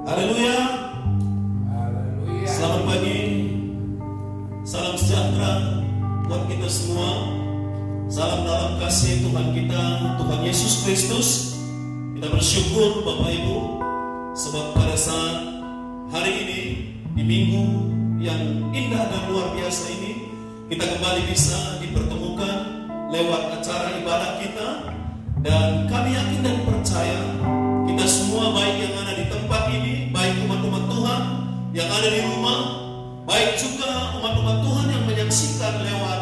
Haleluya. Selamat pagi. Salam sejahtera buat kita semua. Salam dalam kasih Tuhan kita, Tuhan Yesus Kristus. Kita bersyukur Bapak Ibu, sebab pada saat hari ini, di minggu yang indah dan luar biasa ini, kita kembali bisa dipertemukan lewat acara ibadah kita. Dan kami yakin dan percaya, kita semua baik yang ada di tempat ini, baik umat-umat Tuhan yang ada di rumah, baik juga umat-umat Tuhan yang menyaksikan lewat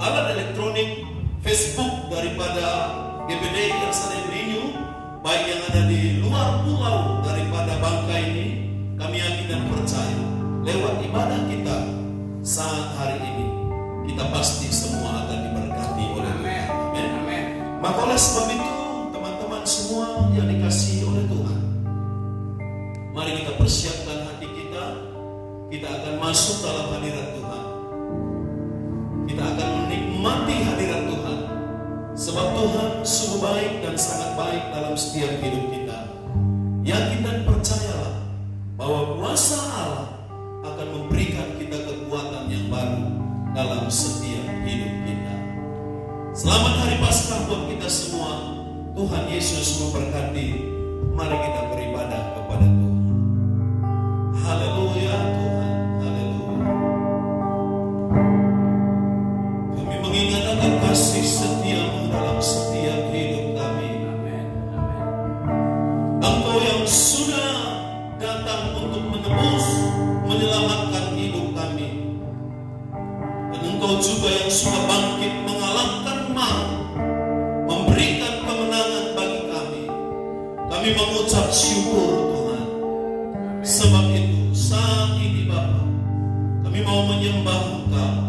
alat elektronik Facebook daripada GBD Yerusalem Renew, baik yang ada di luar pulau daripada Bangka ini, kami yakin dan percaya lewat ibadah kita saat hari ini, kita pasti semua akan diberkati oleh Tuhan. Amin. Maka oleh sebab itu, teman-teman semua yang dikasihi oleh Tuhan, mari kita persiapkan hati kita. Kita akan masuk dalam hadirat Tuhan. Kita akan menikmati hadirat Tuhan, sebab Tuhan sungguh baik dan sangat baik dalam setiap hidup kita. Yakin dan percayalah bahwa kuasa Allah akan memberikan kita kekuatan yang baru dalam setiap hidup kita. Selamat Hari Paskah buat kita semua. Tuhan Yesus memberkati. Mari kita beribadah kepada Tuhan. Haleluya Tuhan, haleluya. Kami mengingat akan kasih setiamu dalam setiap hidup kami. Engkau yang sudah datang untuk menebus, menyelamatkan hidup kami. Dan Engkau juga yang sudah bangkit mengalahkan maut, memberikan kemenangan bagi kami. Kami mengucap syukur Tuhan. Sebab itu saat ini Bapa, kami mau menyembah Engkau,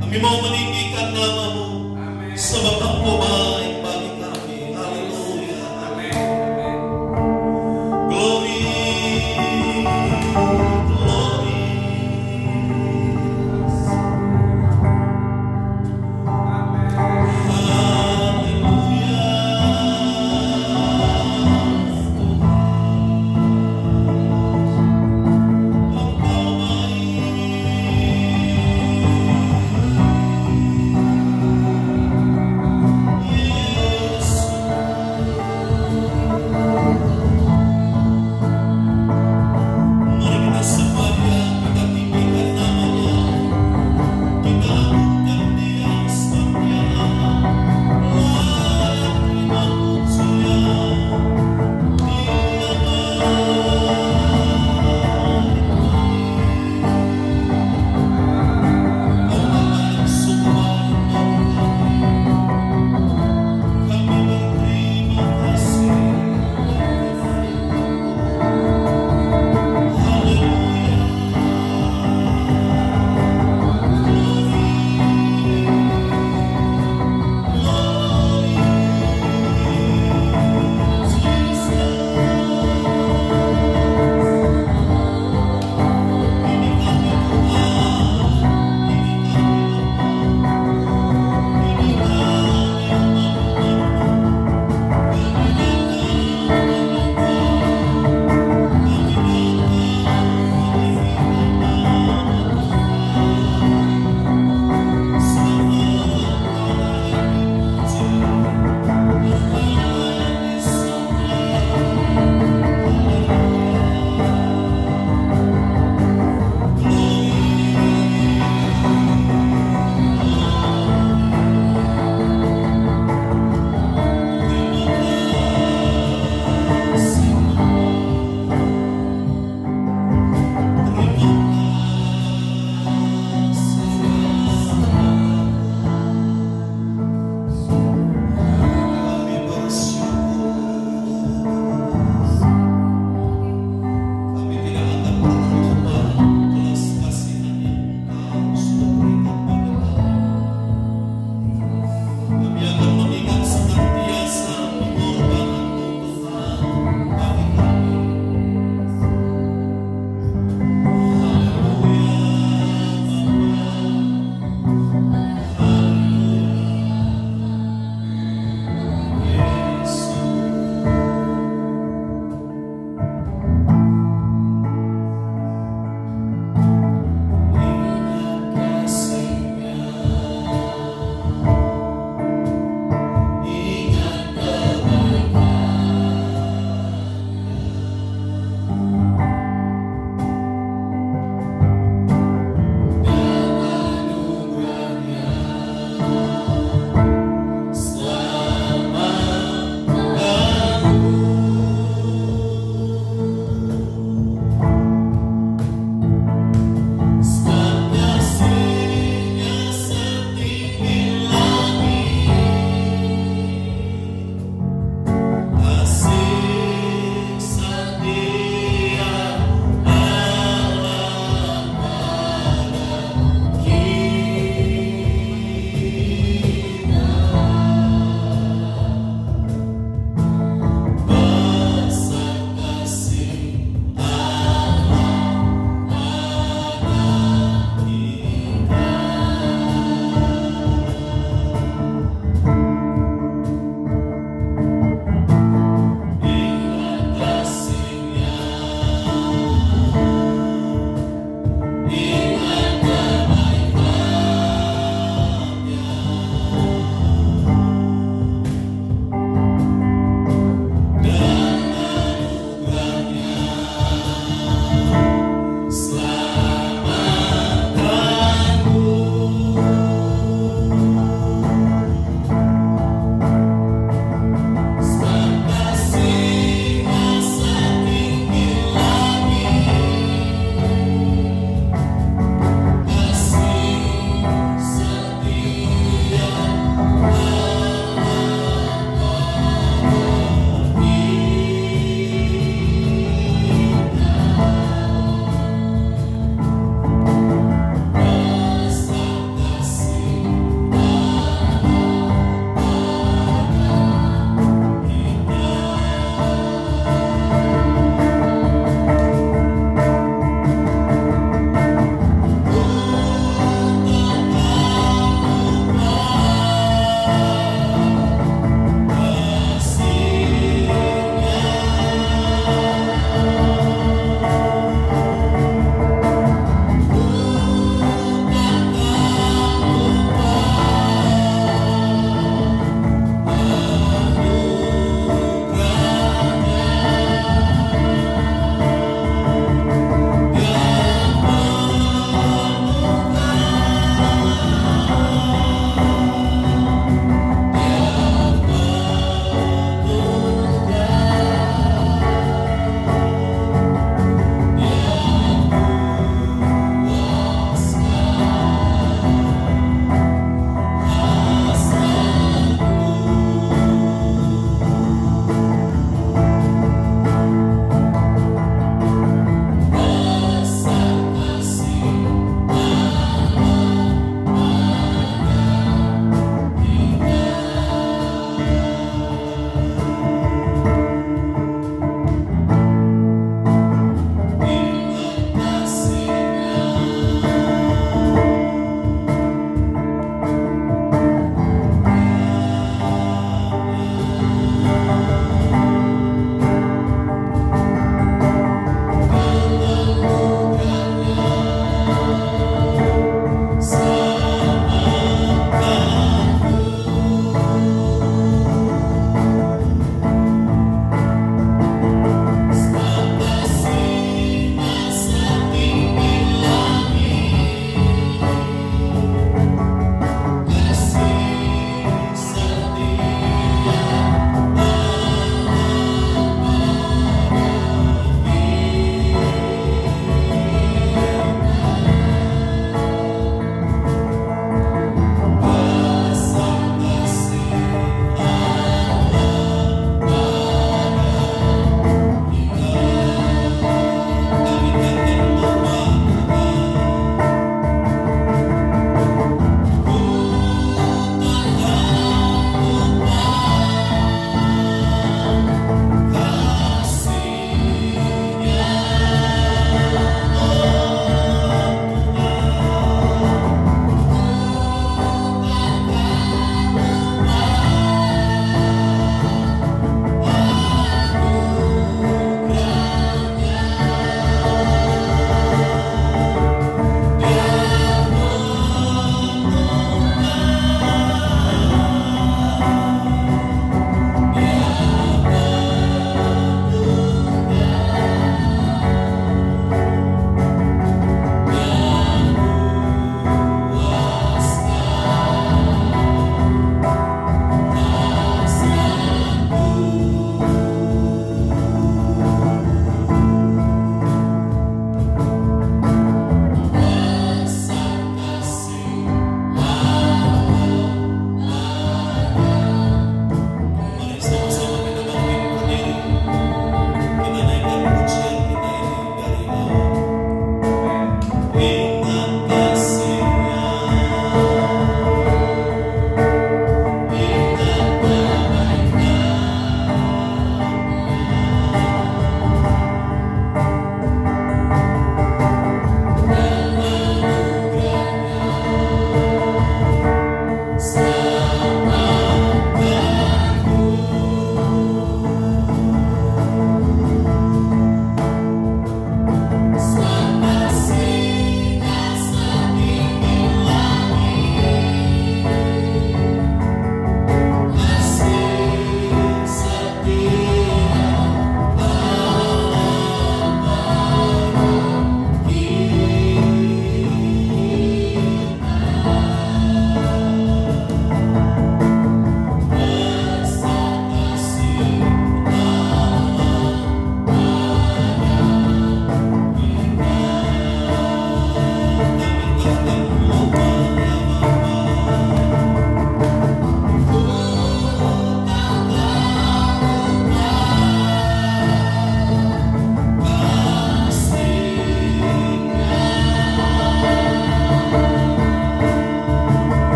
kami mau meninggikan nama-Mu, sebab Engkau baik bagi kami. Haleluya. Glory, glory. Haleluya.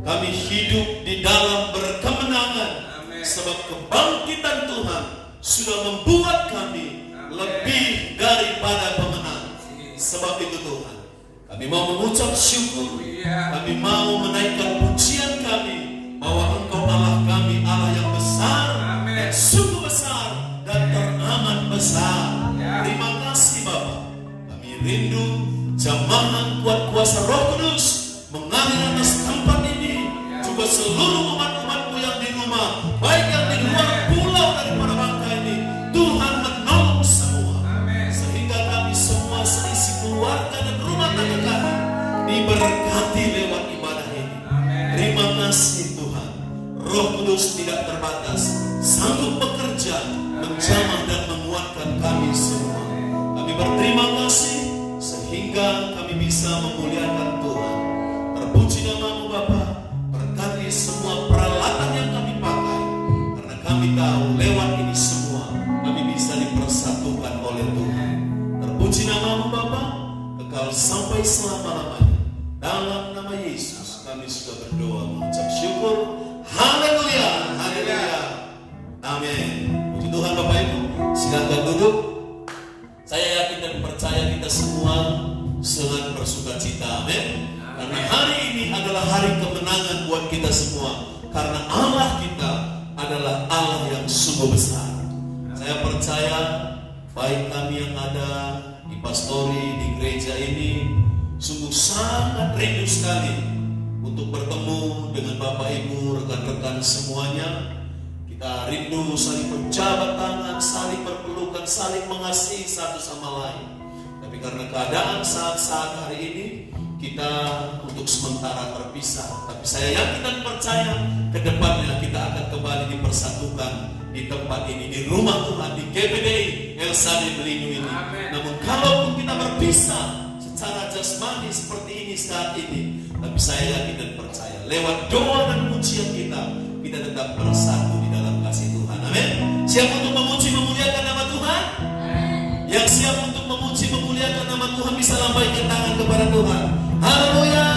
Kami hidup di dalam berkemenangan. Amin. Sebab kebangkitan Tuhan sudah membuat kami lebih daripada pemenang. Sebab itu Tuhan, kami mau mengucap syukur. Kami mau menaikkan pujian kami bahwa Engkau Allah kami, Allah yang besar, yang sungguh besar dan teramat besar. Terima kasih Bapa. Kami rindu jamahan kuat kuasa Roh Kudus mengalir atas tempat ini, juga seluruh umat-umatmu yang di rumah, baik yang di luar pulau daripada bangka ini. Tuhan menolong semua, sehingga kami semua seisi keluarga dan rumah tangga kami diberkati lewat ibadah ini. Terima kasih Tuhan. Roh Kudus tidak terbatas, sanggup bekerja, menjamah dan menguatkan kami semua. Kami berterima kasih sehingga kami bisa memuliakan Tuhan. Terpuji nama-Mu Bapa. Berkati semua peralatan yang kami pakai, karena kami tahu lewat ini semua kami bisa dipersatukan oleh Tuhan. Terpuji nama-Mu Bapa, kekal sampai selama-lamanya. Dalam nama Yesus kami sudah berdoa mengucap syukur. Haleluya, haleluya, amin. Puji Tuhan Bapak Ibu, silakan duduk. Saya yakin dan percaya kita semua sangat bersuka cita, amin. Karena hari ini adalah hari kemenangan buat kita semua. Karena Allah kita adalah Allah yang sungguh besar. Saya percaya baik kami yang ada di pastori, di gereja ini, sungguh sangat rindu sekali untuk bertemu dengan Bapak Ibu, rekan-rekan semuanya. Kita rindu saling berjabat tangan, saling berpelukan, saling mengasihi satu sama lain. Tapi karena keadaan saat-saat hari ini, kita untuk sementara terpisah. Tapi saya yakin dan percaya ke depannya kita akan kembali dipersatukan di tempat ini, di rumah Tuhan, di GPDI El Shaddai Belinu ini. Namun kalaupun kita berpisah secara jasmani seperti ini saat ini, tapi saya yakin dan percaya lewat doa dan pujian kita tetap bersatu di dalam kasih Tuhan. Amin. Siap untuk memuji memuliakan nama Tuhan? Yang siap untuk memuji memuliakan nama Tuhan bisa lambaikan tangan kepada Tuhan. Haleluya,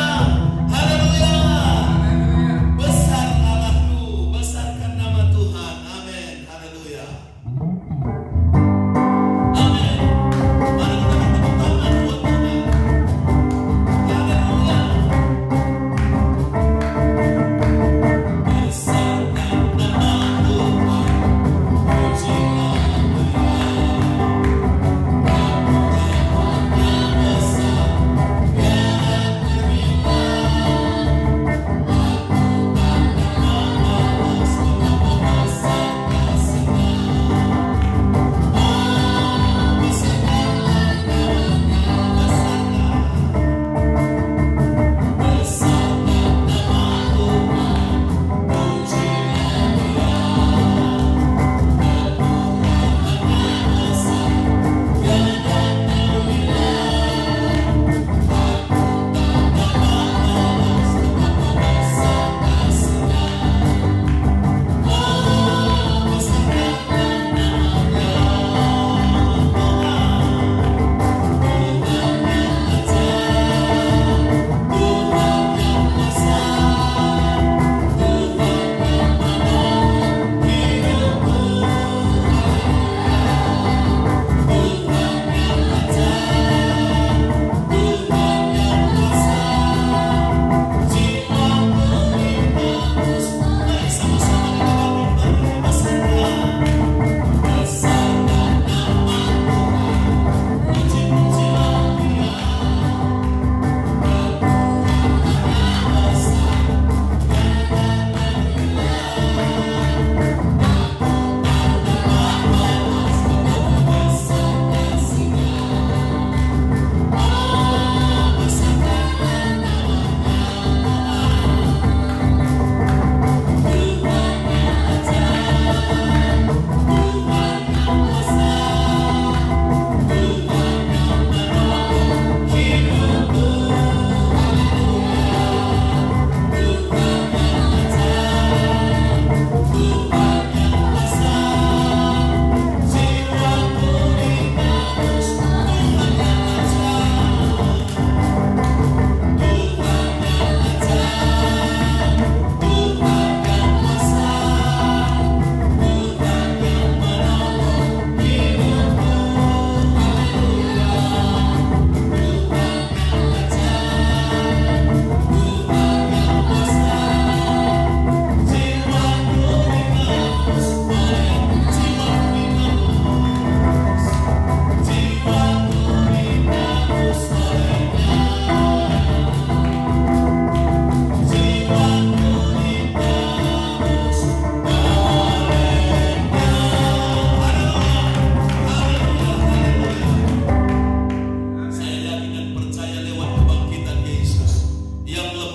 haleluya. Besar Allahku, besarkan nama Tuhan. Amin, haleluya. Amin. Mari kita bertepuk tangan buat Tuhan. Haleluya. Besarkan nama Tuhan, pujilah Dia. Yang besar, yang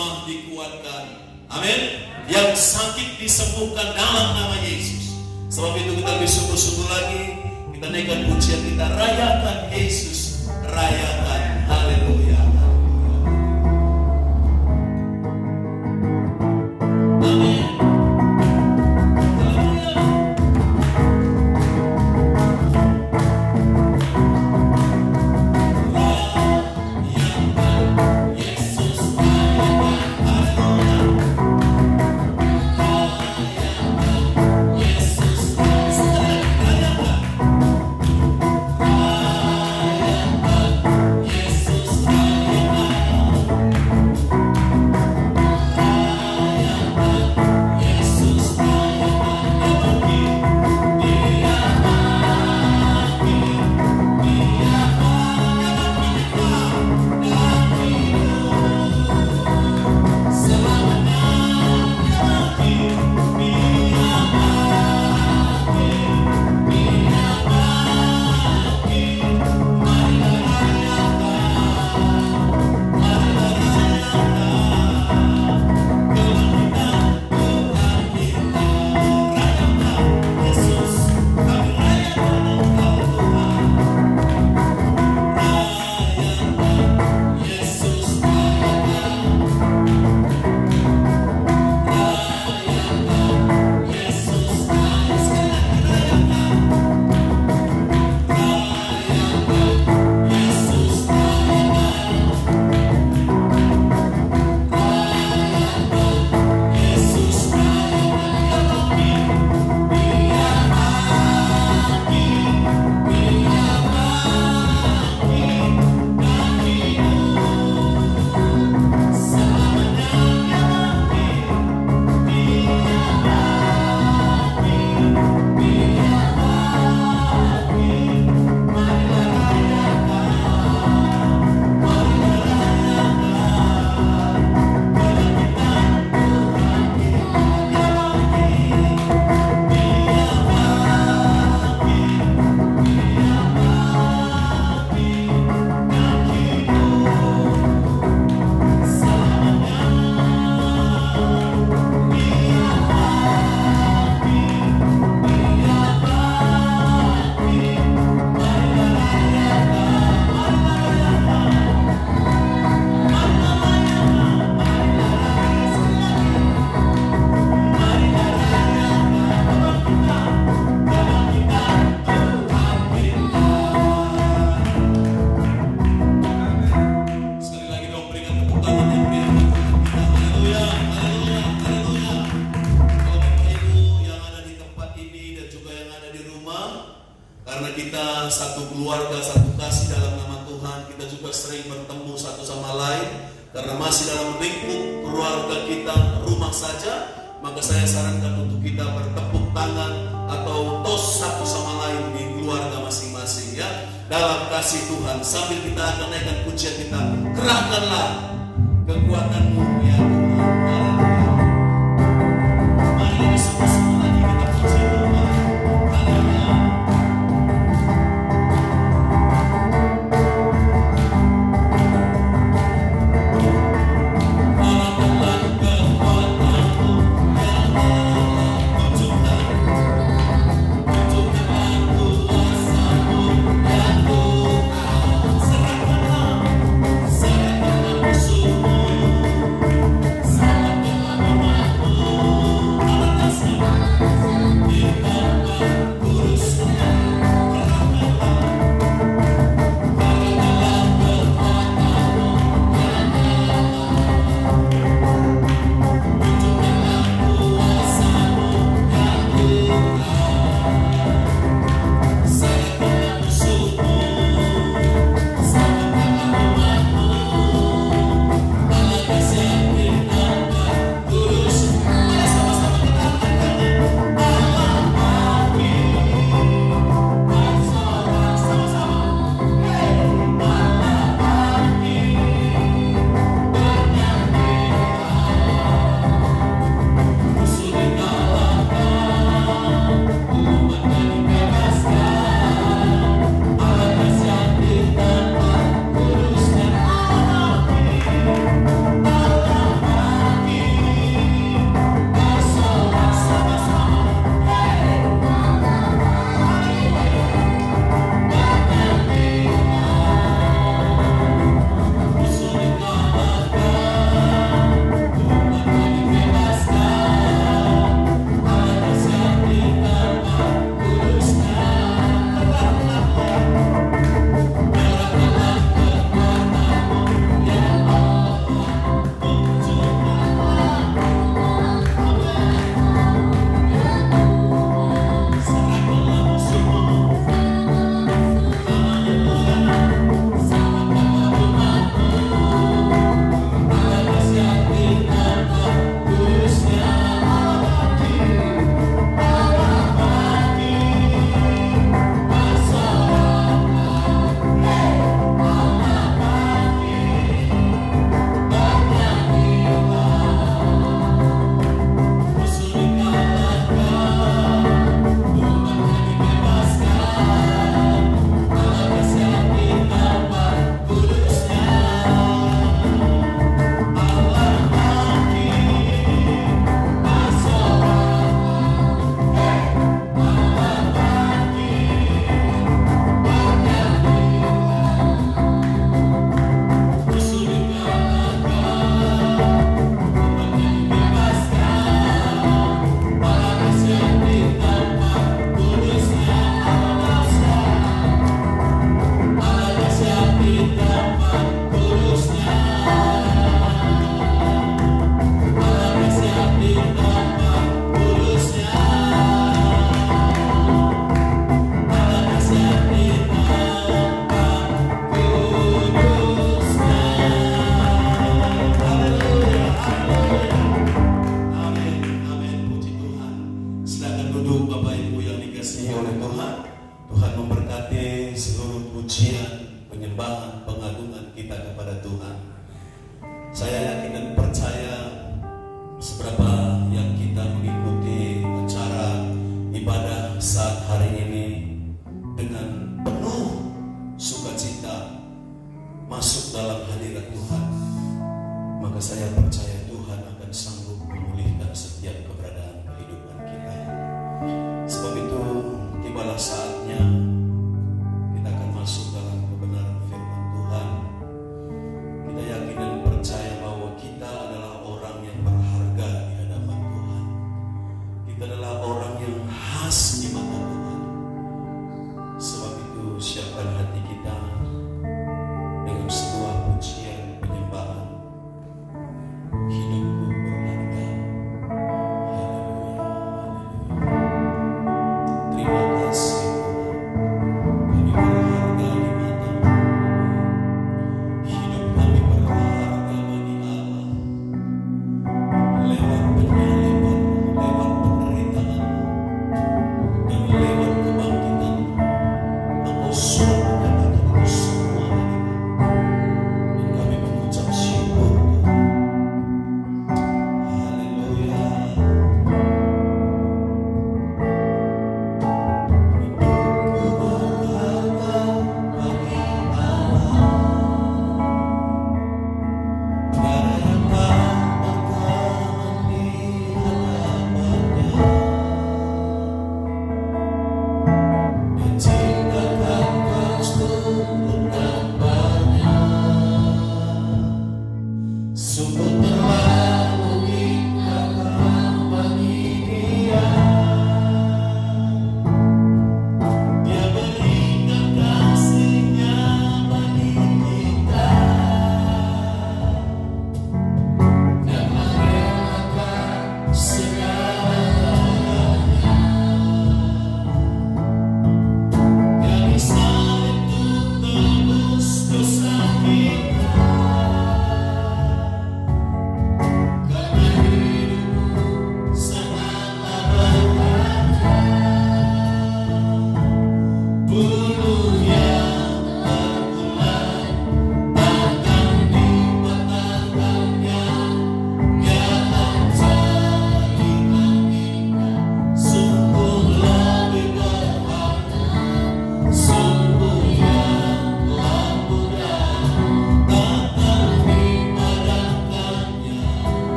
lemah dikuatkan. Amin. Yang sakit disembuhkan dalam nama Yesus. Sebab itu kita bersyukur-syukur lagi. Kita naikkan pujian, kita rayakan Yesus. Rayakan. Haleluya. Amin. Karena kita satu keluarga, satu kasih dalam nama Tuhan, kita juga sering bertemu satu sama lain. Karena masih dalam lingkup keluarga kita, rumah saja, maka saya sarankan untuk kita bertepuk tangan atau tos satu sama lain di keluarga masing-masing ya. Dalam kasih Tuhan, sambil kita akan naikkan pujian kita, kerahkanlah kekuatanmu ya Tuhan. Haleluya. Mari bersama-sama lagi kita puji Tuhan. Haleluya. So saya percaya Tuhan akan sanggup memulihkan setiap keberadaan kehidupan kita. Sebab itu, tibalah saatnya kita akan masuk dalam kebenaran firman Tuhan. Kita yakin dan percaya bahwa kita adalah orang yang berharga di hadapan Tuhan. Kita adalah orang yang khas di mata Tuhan. Sebab itu, siapkan hati kita dengan sebuah pujian penyembahan. Hidupku berharga. Haleluya, haleluya. Terima kasih Tuhan. Kami berharga di mata-Mu. Hidup kami berharga bagi Allah. Lewat penyaliban, lewat penderitaan, dan lewat kebangkitan, Engkau sudah menyatakan itu semua bagi kami. Dan kami mengucap syukur Tuhan.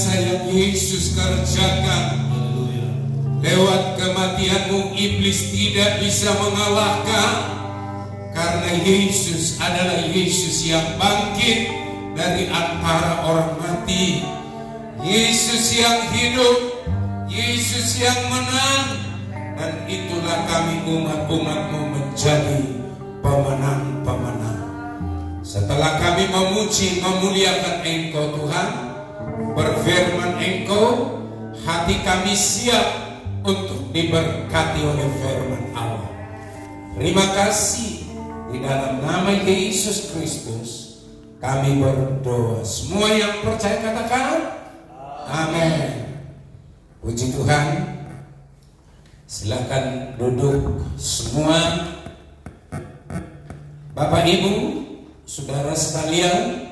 biasa yang Yesus kerjakan. Haleluya. Lewat kematian-Mu iblis tidak bisa mengalahkan, karena Yesus adalah Yesus yang bangkit dari antara orang mati, Yesus yang hidup, Yesus yang menang. Dan itulah kami umat-umat-Mu menjadi pemenang-pemenang. Setelah kami memuji, memuliakan Engkau Tuhan, berfirman Engkau, hati kami siap untuk diberkati oleh firman Allah. Terima kasih. Di dalam nama Yesus Kristus kami berdoa. Semua yang percaya katakan amin. Puji Tuhan. Silakan duduk semua. Bapak Ibu, saudara sekalian,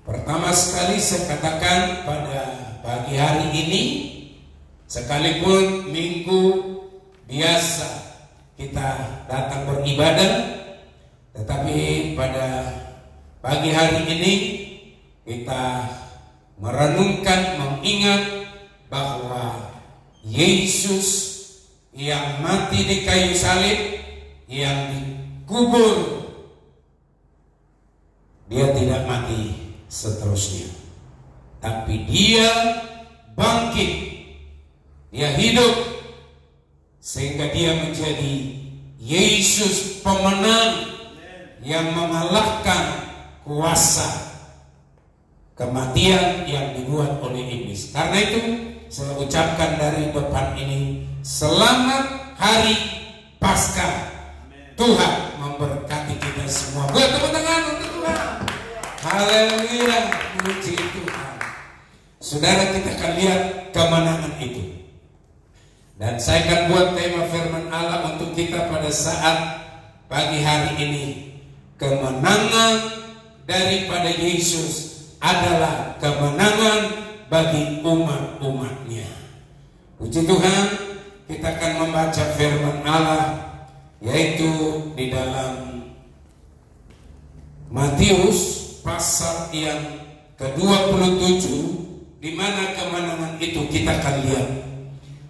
pertama sekali saya katakan pada pagi hari ini, sekalipun minggu biasa kita datang beribadah, tetapi pada pagi hari ini kita merenungkan, mengingat bahwa Yesus yang mati di kayu salib, yang dikubur, Dia tidak mati seterusnya, tapi Dia bangkit, Dia hidup, sehingga Dia menjadi Yesus pemenang yang mengalahkan kuasa kematian yang dibuat oleh iblis. Karena itu saya ucapkan dari depan ini, selamat hari Paskah. Tuhan memberkati kita semua. Buat tepuk tangan untuk Tuhan. Haleluya, puji Tuhan. Saudara, kita akan lihat kemenangan itu. Dan saya akan buat tema firman Allah untuk kita pada saat pagi hari ini. Kemenangan daripada Yesus adalah kemenangan bagi umat-umatnya. Puji Tuhan, kita akan membaca firman Allah, yaitu di dalam Matius pasal yang ke-27, di mana kemenangan itu kita akan lihat.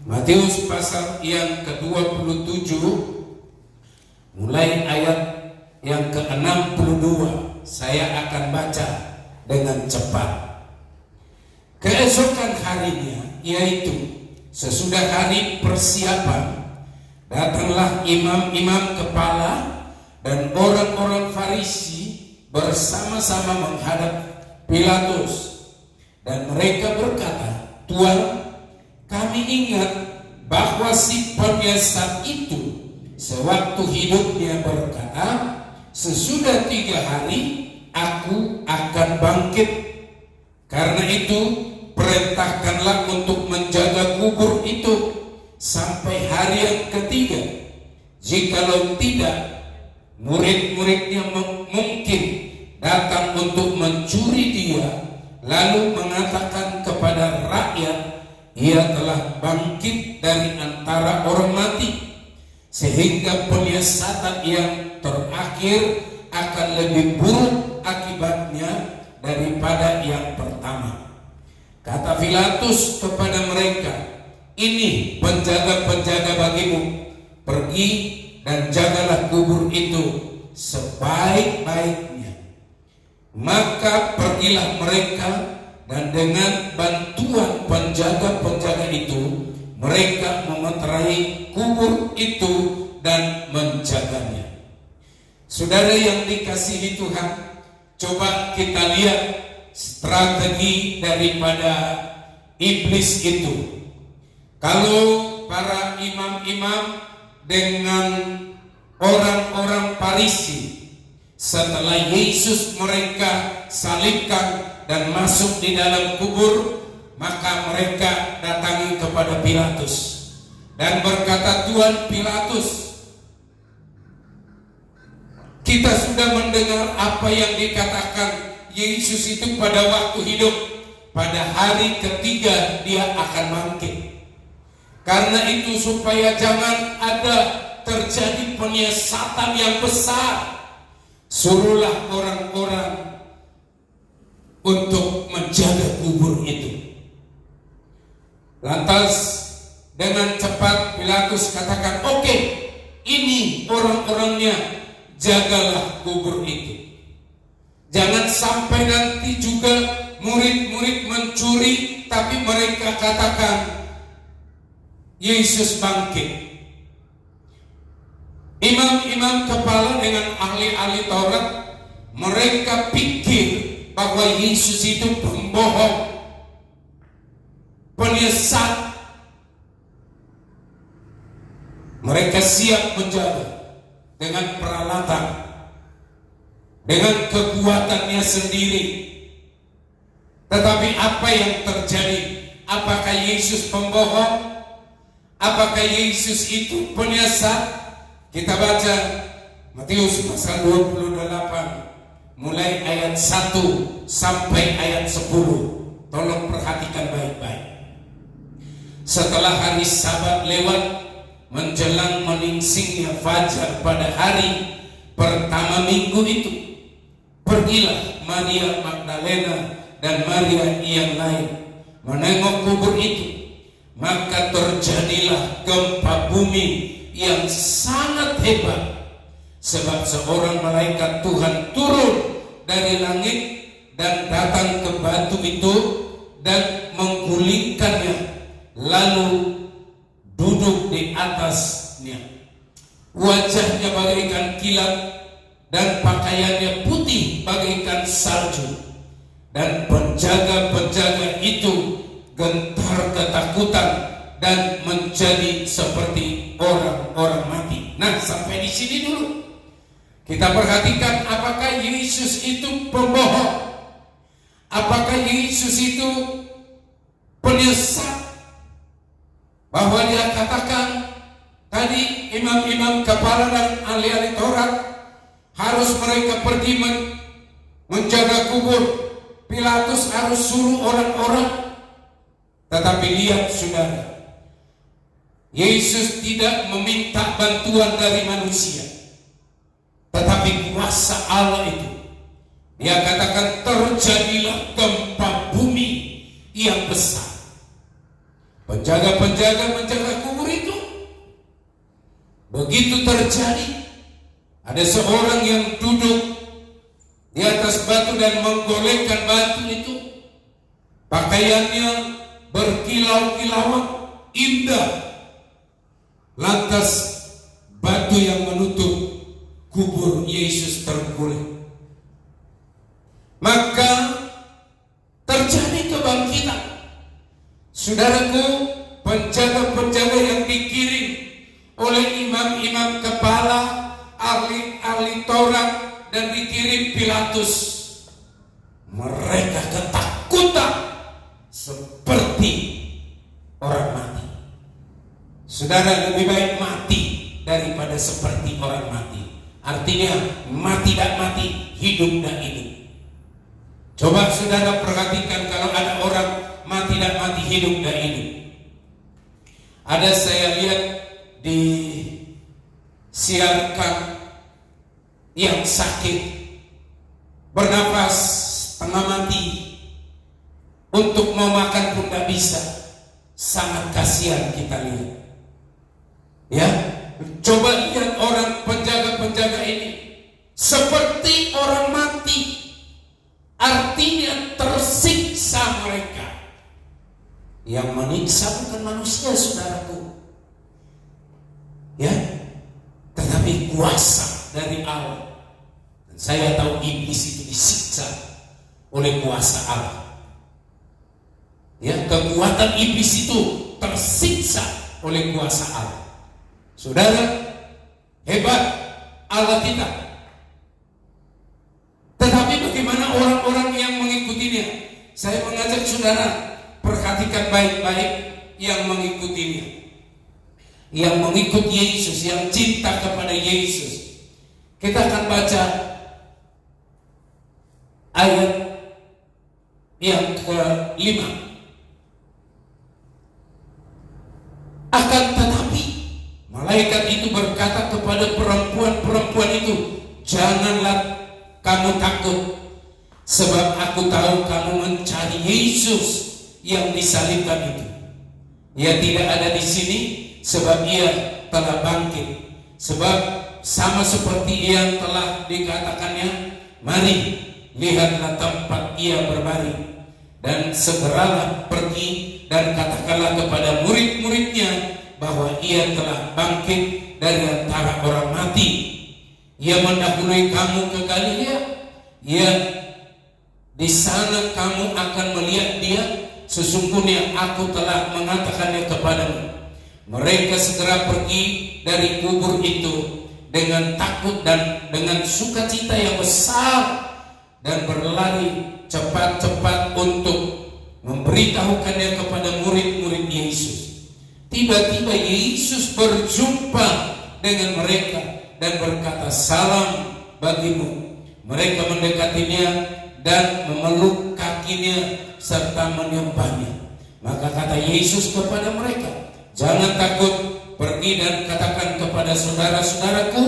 Matius pasal yang ke-27, mulai ayat yang ke-62, saya akan baca dengan cepat. Keesokan harinya, yaitu sesudah hari persiapan, datanglah imam-imam kepala dan orang-orang Farisi bersama-sama menghadap Pilatus, dan mereka berkata, "Tuan, kami ingat bahwa si penyiasat itu sewaktu hidupnya berkata, sesudah 3 hari aku akan bangkit. Karena itu perintahkanlah untuk menjaga kubur itu sampai hari yang ketiga. Jikalau tidak, murid-muridnya mungkin datang untuk mencuri dia, lalu mengatakan kepada rakyat, ia telah bangkit dari antara orang mati, sehingga penyiasatan yang terakhir akan lebih buruk akibatnya daripada yang pertama." Kata Pilatus kepada mereka, "Ini penjaga-penjaga bagimu, pergi dan jagalah kubur itu sebaik-baiknya." Maka pergilah mereka, dan dengan bantuan penjaga-penjaga itu, mereka memeterai kubur itu dan menjaganya. Saudara yang dikasihi Tuhan, coba kita lihat strategi daripada iblis itu. Kalau para imam-imam dengan orang-orang Farisi, setelah Yesus mereka salibkan dan masuk di dalam kubur, maka mereka datangi kepada Pilatus dan berkata, "Tuan Pilatus, kita sudah mendengar apa yang dikatakan Yesus itu pada waktu hidup. Pada hari ketiga dia akan bangkit. Karena itu supaya jangan ada terjadi penyiasatan yang besar, suruhlah orang-orang untuk menjaga kubur itu. Lantas dengan cepat Pilatus katakan, oke, ini orang-orangnya, jagalah kubur itu. Jangan sampai nanti juga murid-murid mencuri, tapi mereka katakan Yesus bangkit. Imam-imam kepala dengan ahli-ahli Taurat, mereka pikir bahwa Yesus itu pembohong, penyesat. Mereka siap menjaga dengan peralatan, dengan kekuatannya sendiri. Tetapi apa yang terjadi? Apakah Yesus pembohong? Apakah Yesus itu penyesat? Kita baca Matius pasal 28 mulai ayat 1 sampai ayat 10. Tolong perhatikan baik-baik. Setelah hari Sabat lewat, menjelang menyingsingnya fajar pada hari pertama minggu itu, pergilah Maria Magdalena dan Maria yang lain menengok kubur itu. Maka terjadilah gempa bumi yang sangat hebat, sebab seorang malaikat Tuhan turun dari langit dan datang ke batu itu dan menggulingkannya, lalu duduk di atasnya. Wajahnya bagaikan kilat dan pakaiannya putih bagaikan salju. Dan penjaga-penjaga itu gentar ketakutan dan menjadi seperti orang-orang mati. Nah, sampai di sini dulu. Kita perhatikan, apakah Yesus itu pembohong? Apakah Yesus itu penyesat? Bahwa dia katakan tadi imam-imam kepala dan ahli-ahli Taurat harus mereka pergi menjaga kubur. Pilatus harus suruh orang-orang. Tetapi lihat saudara, Yesus tidak meminta bantuan dari manusia, tetapi kuasa Allah itu. Dia katakan terjadilah gempa bumi yang besar. Penjaga-penjaga menjaga kubur itu. Begitu terjadi, ada seorang yang duduk di atas batu dan menggolengkan batu itu. Pakaiannya berkilau-kilauan, indah. Lantas batu yang menutup kubur Yesus terguling. Maka terjadi kebangkitan. Saudaraku, penjaga-penjaga yang dikirim oleh imam-imam kepala, ahli-ahli Taurat, dan dikirim Pilatus, mereka ketakutan seperti orang mati. Saudara, lebih baik mati daripada seperti orang mati. Artinya mati tak mati, hidup tak hidup. Coba saudara perhatikan, kalau ada orang mati tak mati, hidup tak hidup. Ada saya lihat disiarkan yang sakit, bernafas setengah mati, untuk mau makan pun tak bisa. Sangat kasihan kita lihat. Ya, coba lihat orang penjaga-penjaga ini seperti orang mati. Artinya tersiksa mereka. Yang menyiksa bukan manusia, saudaraku, ya, tetapi kuasa dari Allah. Dan saya tahu iblis itu disiksa oleh kuasa Allah. Ya, kekuatan iblis itu tersiksa oleh kuasa Allah. Saudara, hebat Allah kita. Tetapi bagaimana orang-orang yang mengikutinya? Saya mengajak saudara, perhatikan baik-baik yang mengikutinya, yang mengikut Yesus, yang cinta kepada Yesus. Kita akan baca ayat yang ke-5. Akan tetapi malaikat itu berkata kepada perempuan-perempuan itu, janganlah kamu takut, sebab aku tahu kamu mencari Yesus yang disalibkan itu. Ia tidak ada di sini sebab ia telah bangkit. Sebab sama seperti yang telah dikatakannya, mari lihatlah tempat ia berbaring, dan segeralah pergi dan katakanlah kepada murid-muridnya bahwa ia telah bangkit dari antara orang mati. Ia mendahului kamu ke Galilea. Ia di sana kamu akan melihat dia. Sesungguhnya aku telah mengatakannya kepadamu. Mereka segera pergi dari kubur itu dengan takut dan dengan sukacita yang besar, dan berlari cepat-cepat untuk memberitahukannya kepada murid-murid Yesus. Tiba-tiba Yesus berjumpa dengan mereka dan berkata, "Salam bagimu." Mereka mendekatinya dan memeluk kakinya serta menyembahnya. Maka kata Yesus kepada mereka, "Jangan takut, pergi dan katakan kepada saudara-saudaraku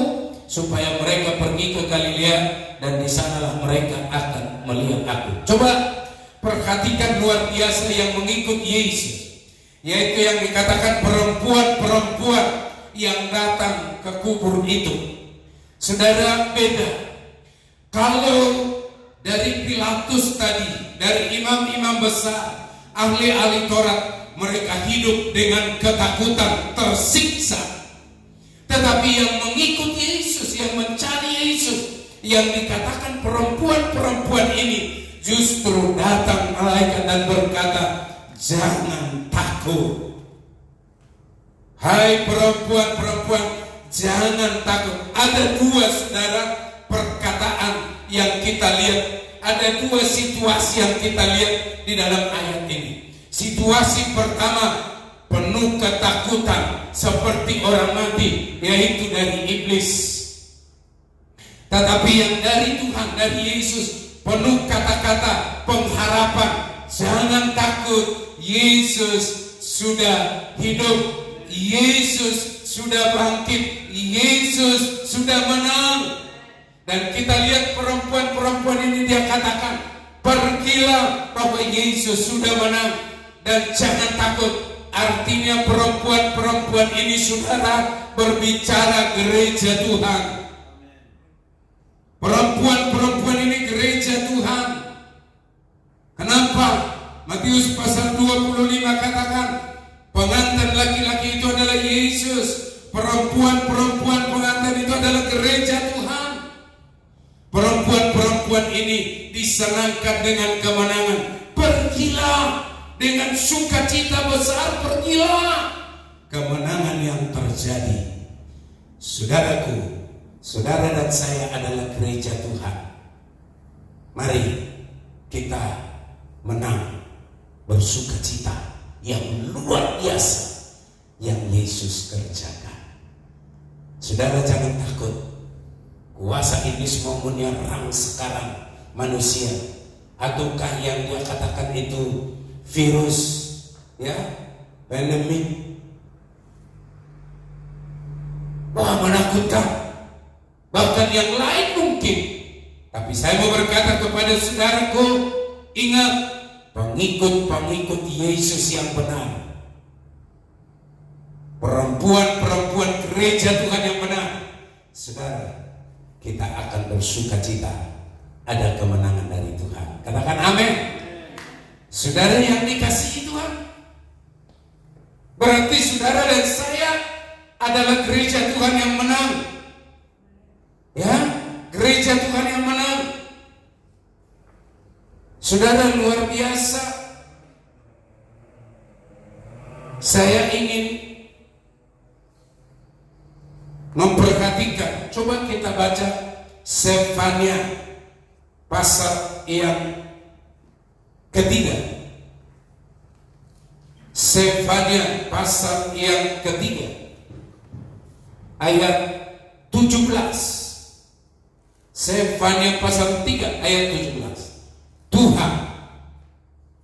supaya mereka pergi ke Galilea, dan di sanalah mereka akan melihat aku." Coba perhatikan luar biasa yang mengikut Yesus, yaitu yang dikatakan perempuan-perempuan yang datang ke kubur itu. Saudara, beda. Kalau dari Pilatus tadi, dari imam-imam besar, ahli-ahli Taurat, mereka hidup dengan ketakutan, tersiksa. Tetapi yang mengikut Yesus, yang mencari Yesus, yang dikatakan perempuan-perempuan ini, justru datang malaikat dan berkata, "Jangan takut. Hai perempuan-perempuan, jangan takut." Ada dua, saudara, perkataan yang kita lihat. Ada dua situasi yang kita lihat di dalam ayat ini. Situasi pertama, penuh ketakutan seperti orang mati, yaitu dari iblis. Tetapi yang dari Tuhan, dari Yesus, penuh kata-kata pengharapan. Jangan takut, Yesus sudah hidup, Yesus sudah bangkit, Yesus sudah menang. Dan kita lihat perempuan-perempuan ini, dia katakan, "Pergilah, bahwa Yesus sudah menang, dan jangan takut." Artinya perempuan-perempuan ini, saudara, berbicara gereja Tuhan. Perempuan-perempuan ini gereja Tuhan. Kenapa? Matius pasal 25 katakan, pengantin laki-laki itu adalah Yesus. Perempuan-perempuan pengantin itu adalah gereja Tuhan. Perempuan-perempuan ini disenangkan dengan kemenangan. Pergilah dengan sukacita besar, pergilah. Kemenangan yang terjadi. Saudaraku, saudara dan saya adalah gereja Tuhan. Mari kita menang, bersukacita yang luar biasa yang Yesus kerjakan. Saudara, jangan takut. Kuasa iblis mau menyerang sekarang manusia, ataukah yang dia katakan itu virus, ya, pandemi. Wah, menakutkan. Bahkan yang lain mungkin. Tapi saya mau berkata kepada saudaraku, ingat, pengikut-pengikut Yesus yang benar, perempuan-perempuan gereja Tuhan yang benar, saudara, kita akan bersukacita. Ada kemenangan dari Tuhan. Katakan amin. Saudara yang dikasihi Tuhan, berarti saudara dan saya adalah gereja Tuhan yang menang. Ya, gereja Tuhan yang menang. Saudara, luar biasa. Saya ingin memperhatikan. Coba kita baca Sefania pasal yang ketiga. Sefania pasal yang ketiga ayat 17. Sefania pasal 3 ayat 17. Tuhan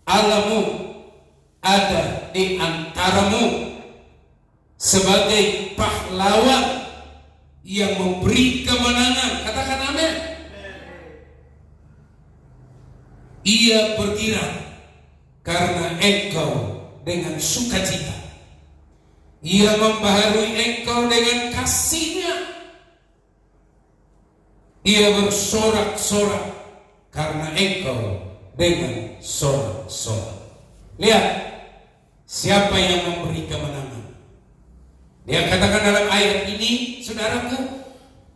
Allahmu ada di antaramu sebagai pahlawan yang memberi kemenangan. Katakan amin. Ia bergirang karena engkau dengan sukacita. Ia membaharui engkau dengan kasih-Nya. Ia bersorak-sorak karena engkau dengan sorak-sorak. Lihat, siapa yang memberi kemenangan? Dia katakan dalam ayat ini, saudaraku,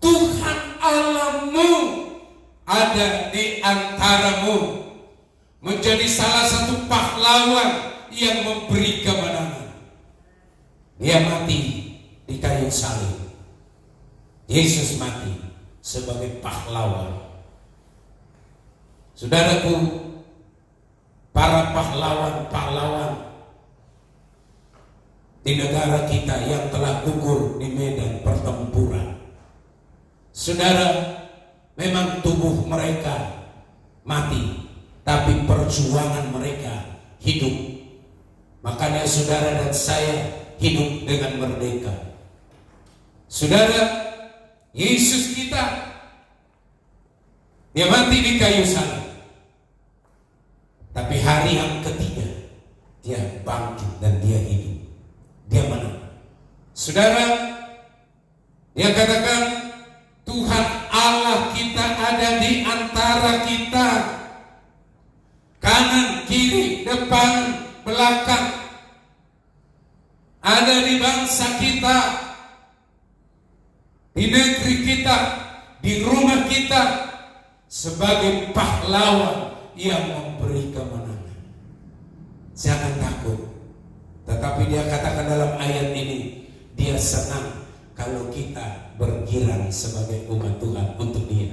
Tuhan Allahmu ada di antaramu, menjadi salah satu pahlawan yang memberi kemenangan. Dia mati di kayu salib. Yesus mati sebagai pahlawan. Saudaraku, para pahlawan-pahlawan di negara kita yang telah gugur di medan pertempuran. Saudara, memang tubuh mereka mati, tapi perjuangan mereka hidup. Makanya saudara dan saya hidup dengan merdeka. Saudara, Yesus kita, dia mati di kayu salib, tapi hari yang ketiga dia bangkit dan dia hidup. Dia menang. Saudara, dia katakan Tuhan Allah kita ada di antara kita, kanan, kiri, depan, belakang, ada di bangsa kita, di negeri kita, di rumah kita, sebagai pahlawan yang memberi kemenangan. Jangan takut. Tetapi dia katakan dalam ayat ini, dia senang kalau kita bergirang sebagai umat Tuhan untuk dia.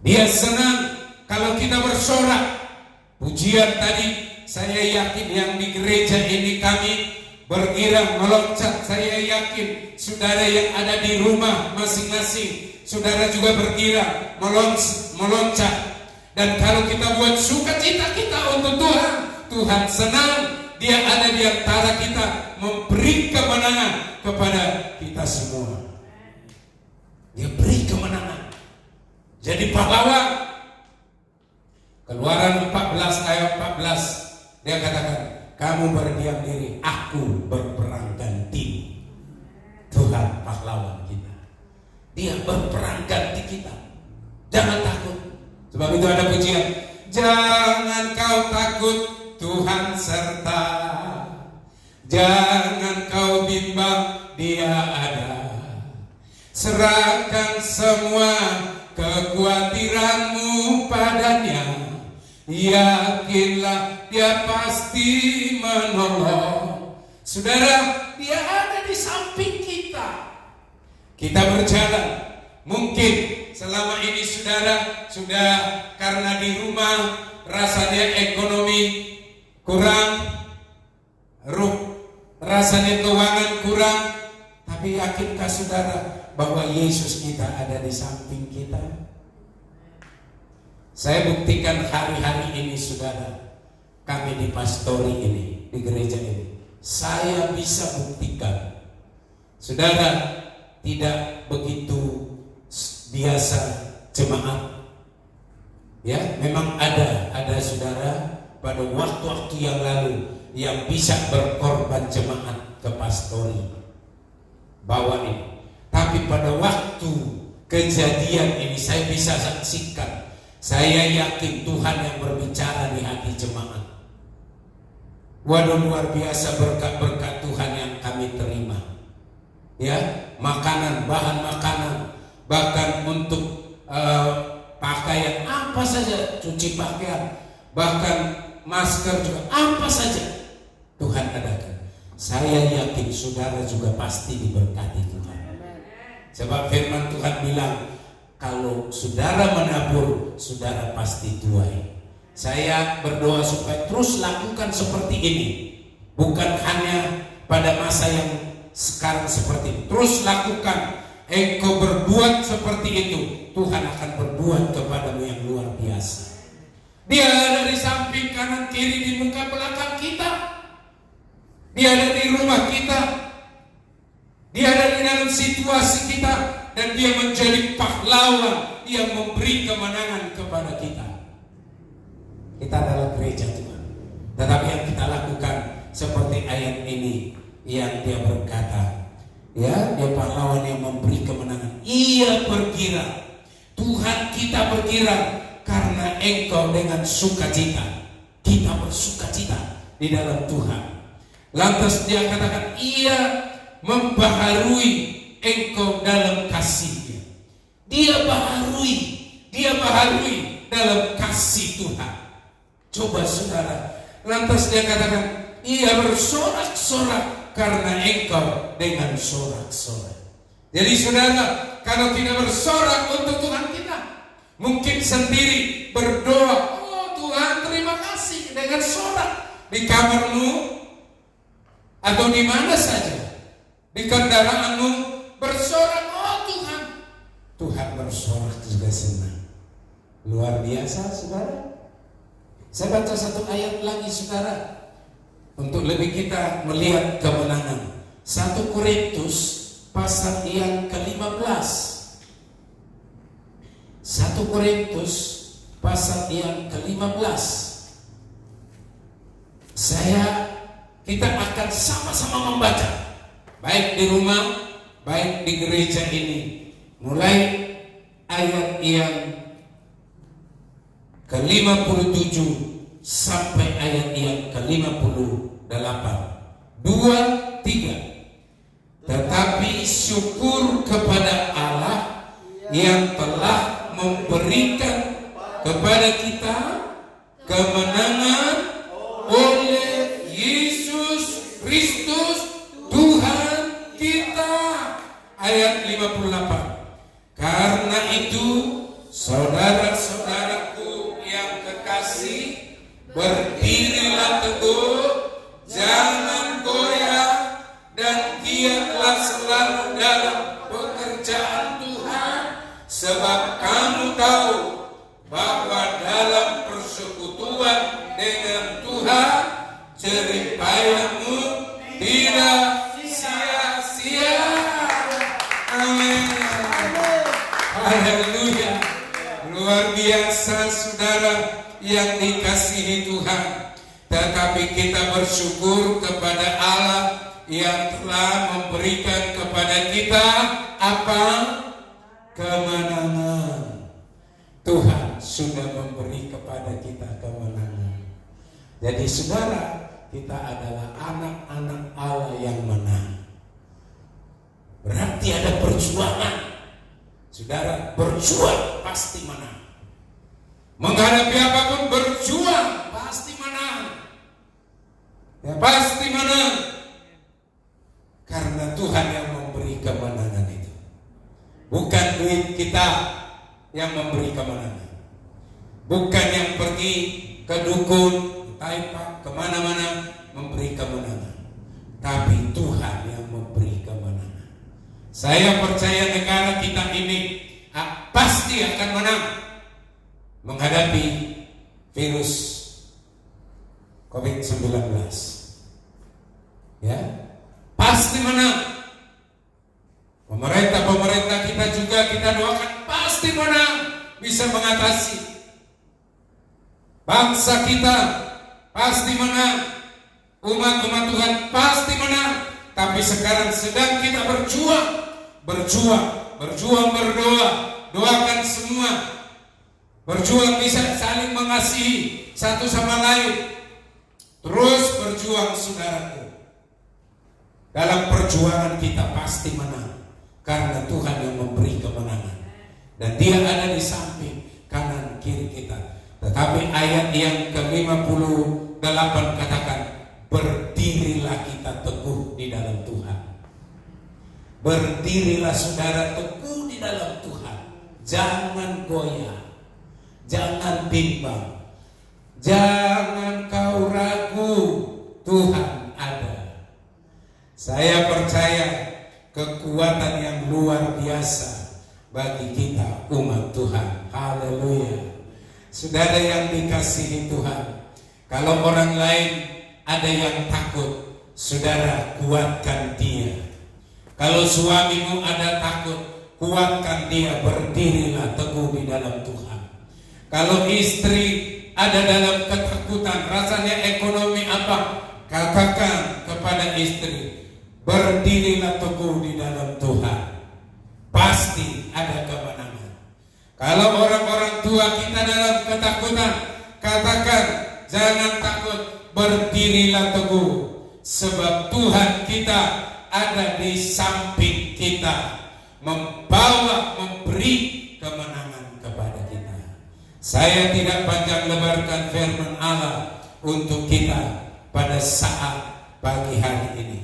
Dia senang kalau kita bersorak. Pujian tadi, saya yakin yang di gereja ini kami bergirang, meloncat. Saya yakin saudara yang ada di rumah masing-masing, saudara juga bergirang, meloncat. Dan kalau kita buat sukacita kita untuk Tuhan, Tuhan senang. Dia ada di antara kita, memberi kemenangan kepada kita semua. Dia beri kemenangan. Jadi pahlawan. Keluaran 14 ayat 14, dia katakan, kamu berdiam diri, aku berperang ganti. Tuhan pahlawan kita. Dia berperang ganti kita. Jangan takut. Sebab itu ada pujian, jangan kau takut, Tuhan serta. Jangan kau bimbang, dia ada. Serahkan semua kekhawatiranmu padanya. Yakinlah dia pasti menolong. Saudara, dia ada di samping kita. Kita berjalan. Mungkin selama ini saudara sudah karena di rumah rasanya ekonomi kurang, rasanya keuangan kurang, tapi yakinkah saudara bahwa Yesus kita ada di samping kita? Saya buktikan hari-hari ini saudara, kami di pastori ini, di gereja ini, saya bisa buktikan saudara tidak begitu biasa jemaat. Ya, memang ada saudara pada waktu-waktu yang lalu yang bisa berkorban jemaat ke pastori bawah ini. Tapi pada waktu kejadian ini saya bisa saksikan, saya yakin Tuhan yang berbicara di hati jemaat. Waduh, luar biasa berkat-berkat Tuhan yang kami terima. Ya, makanan, bahan makanan, bahkan untuk pakaian apa saja, cuci pakaian, bahkan masker juga, apa saja Tuhan adakan. Saya yakin saudara juga pasti diberkati Tuhan. Sebab firman Tuhan bilang, kalau saudara menabur, saudara pasti tuai. Saya berdoa supaya terus lakukan seperti ini. Bukan hanya pada masa yang sekarang seperti ini. Terus lakukan. Engkau berbuat seperti itu, Tuhan akan berbuat kepadamu yang luar biasa. Dia ada di samping kanan kiri, di muka belakang kita. Dia ada di rumah kita. Dia ada di dalam situasi kita. Dan dia menjadi pahlawan yang memberi kemenangan kepada kita. Kita adalah gereja Tuhan. Tetapi yang kita lakukan seperti ayat ini, yang dia berkata, ya, dia pahlawan yang memberi kemenangan. Ia berkira, Tuhan kita berkira, karena Engkau dengan sukacita, kita bersukacita di dalam Tuhan. Lantas dia katakan, ia membaharui Engkau dalam kasih-Nya. Dia baharui dalam kasih Tuhan. Coba saudara, lantas dia katakan, ia bersorak-sorak karena Engkau dengan sorak-sorak. Jadi saudara, kalau tidak bersorak untuk Tuhan kita, mungkin sendiri berdoa, oh Tuhan terima kasih, dengan sorak di kamarmu atau di mana saja, di kendaraanmu bersorak, oh Tuhan. Tuhan bersorak juga senang. Luar biasa saudara. Saya baca satu ayat lagi saudara, untuk lebih kita melihat kemenangan. 1 Korintus pasal yang ke-15. 1 Korintus pasal yang ke-15. Kita akan sama-sama membaca, baik di rumah, baik di gereja ini. Mulai ayat yang ke-57 sampai ayat yang ke-58. 2, 3. Tetapi syukur kepada Allah yang telah memberikan kepada kita kemenangan oleh Yesus Kristus Tuhan kita. Ayat 58. Karena itu saudara-saudaraku yang kekasih, berdirilah teguh, jangan goyah, dan giatlah selalu dalam pekerjaan Tuhan, sebab kamu tahu bahwa dalam persekutuan dengan Tuhan jerih payahmu tidak sia-sia. Amin. Haleluya. Luar biasa saudara yang dikasihi Tuhan. Tetapi kita bersyukur kepada Allah yang telah memberikan kepada kita apa? Kemenangan. Tuhan sudah memberi kepada kita kemenangan. Jadi saudara, kita adalah anak-anak Allah yang menang. Berarti ada perjuangan. Saudara, berjuang pasti menang. Menghadapi apapun berjuang pasti menang. Ya, pasti menang. Karena Tuhan yang memberi kemenangan itu. Bukan duit kita yang memberi kemenangan. Bukan yang pergi ke dukun, taipak, kemana-mana memberi kemenangan. Tapi Tuhan yang memberi kemenangan. Saya percaya negara kita ini pasti akan menang menghadapi virus COVID-19. Ya, pasti menang. Pemerintah kita juga kita doakan pasti menang, bisa mengatasi. Bangsa kita pasti menang. Umat-umat Tuhan pasti menang. Tapi sekarang sedang kita berjuang berdoa, doakan semua. Berjuang bisa saling mengasihi satu sama lain. Terus berjuang saudaraku. Dalam perjuangan kita pasti menang. Karena Tuhan yang memberi kemenangan. Dan Dia ada di samping kanan kiri kita. Tetapi ayat yang ke-58 katakan, berdirilah kita teguh di dalam Tuhan. Berdirilah saudara teguh di dalam Tuhan. Jangan goyah. Jangan bimbang. Jangan kau ragu. Tuhan ada. Saya percaya kekuatan yang luar biasa bagi kita umat Tuhan. Haleluya. Saudara yang dikasihi Tuhan, kalau orang lain ada yang takut, saudara kuatkan dia. Kalau suamimu ada takut, kuatkan dia, berdirilah teguh di dalam Tuhan. Kalau istri ada dalam ketakutan, rasanya ekonomi apa, katakan kepada istri, berdirilah teguh di dalam Tuhan. Pasti ada kemenangan. Kalau orang-orang tua kita dalam ketakutan, katakan jangan takut, berdirilah teguh, sebab Tuhan kita ada di samping kita, memberi kemenangan kepada kita. Saya tidak panjang lebarkan firman Allah untuk kita pada saat pagi hari ini,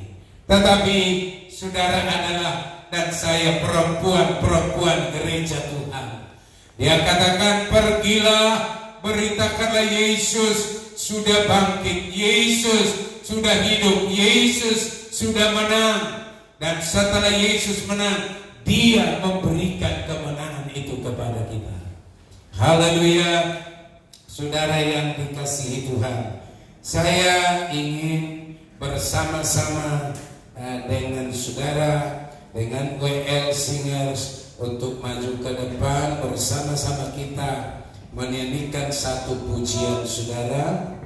tetapi saudara adalah dan saya perempuan-perempuan gereja Tuhan. Dia katakan, pergilah, beritakanlah Yesus sudah bangkit, Yesus sudah hidup, Yesus sudah menang. Dan setelah Yesus menang, Dia memberikan kemenangan itu kepada kita. Haleluya. Saudara yang dikasihi Tuhan, saya ingin bersama-sama dengan saudara, dengan WL Singers untuk maju ke depan bersama-sama kita menyanyikan satu pujian saudara.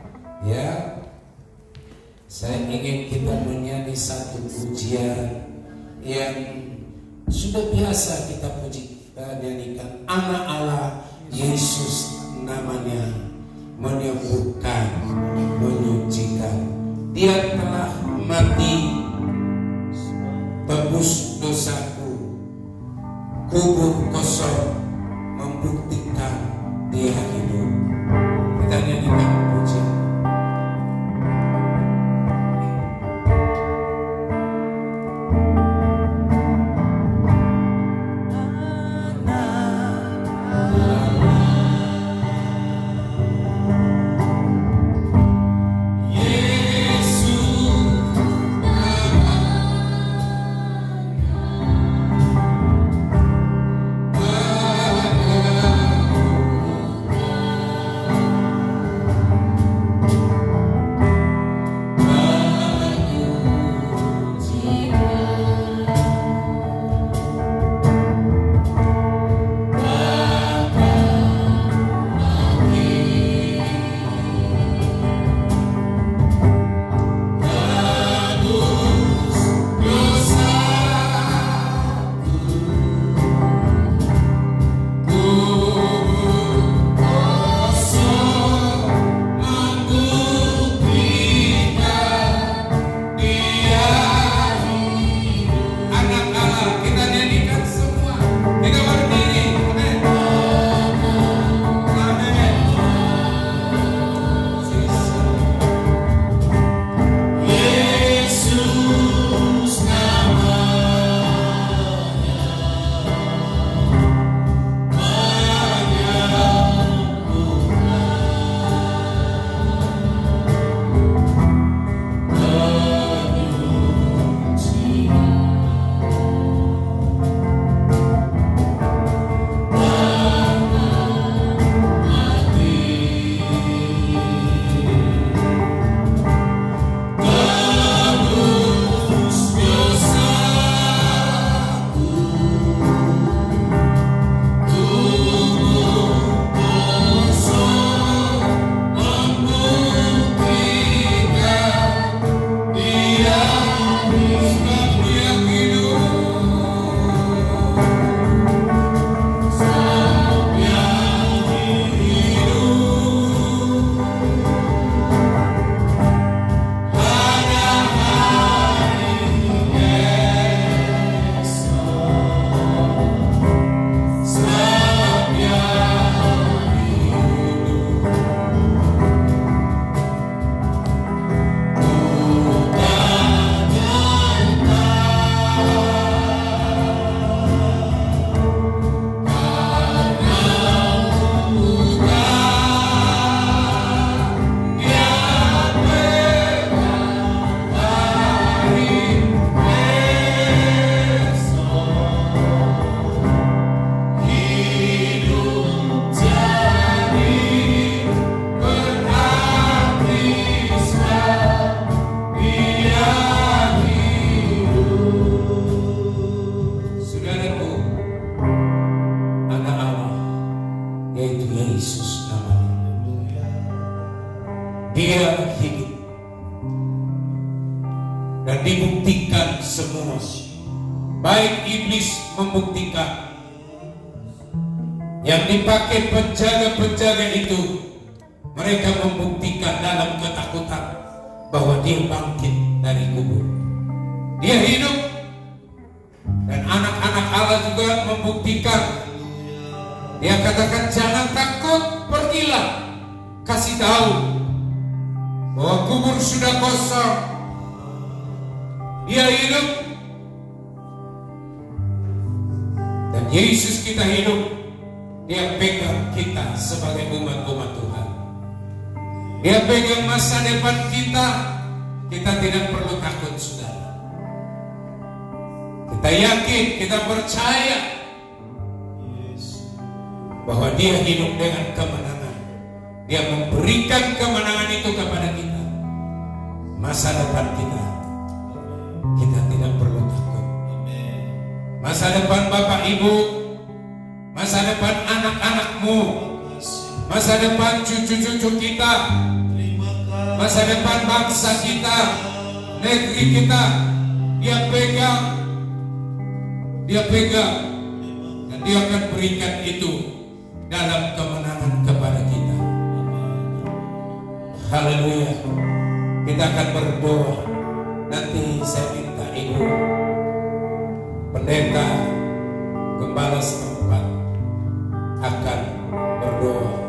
Ya, saya ingin kita menyanyi satu pujian yang sudah biasa kita nyanyikan. Anak Allah, Yesus namanya, menyembuhkan, menyucikan. Dia telah mati tebus dosaku, kubur kosong membuktikan Dia hidup. Kita nyanyikan pujian. dibuktikan semua. Baik iblis membuktikan, yang dipakai penjaga-penjaga itu, mereka membuktikan dalam ketakutan bahwa dia bangkit dari kubur, dia hidup. Dan anak-anak Allah juga membuktikan. Dia katakan, jangan takut, pergilah, kasih tahu bahwa kubur sudah kosong, dia hidup. Dan Yesus kita hidup. Dia pegang kita sebagai umat-umat Tuhan. Dia pegang masa depan kita. Kita tidak perlu takut, saudara. Kita yakin, kita percaya bahwa dia hidup dengan kemenangan. Dia memberikan kemenangan itu kepada kita. Masa depan kita, kita tidak perlu takut. Masa depan Bapak Ibu, masa depan anak-anakmu, masa depan cucu-cucu kita, masa depan bangsa kita, negeri kita, dia pegang, dan dia akan berikan itu dalam kemenangan kepada kita. Haleluya. Kita akan berdoa. Nanti saya minta Ibu pendeta, gembala setempat akan berdoa.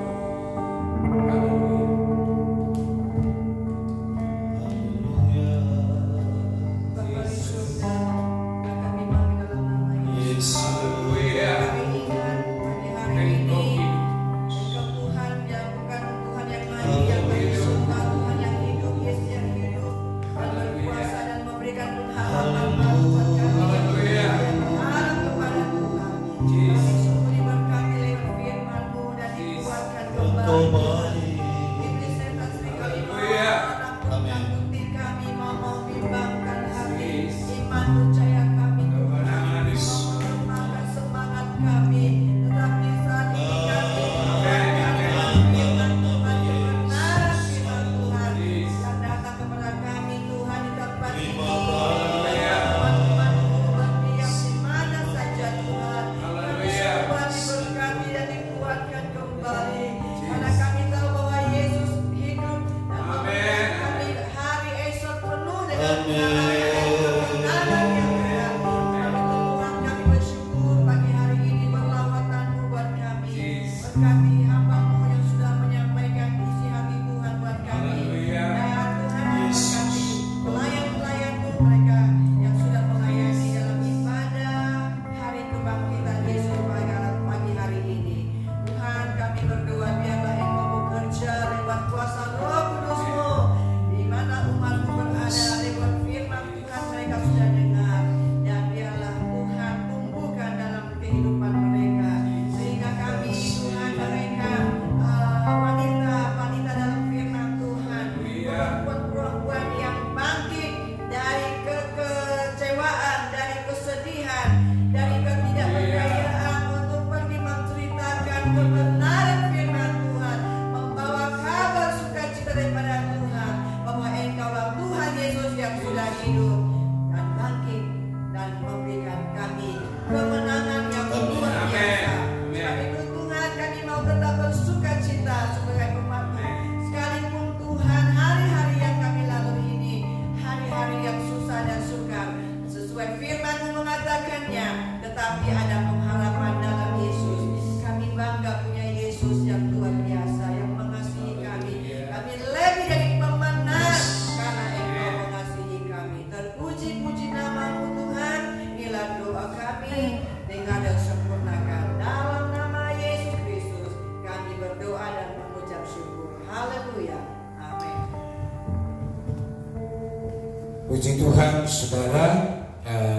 Puji Tuhan, saudara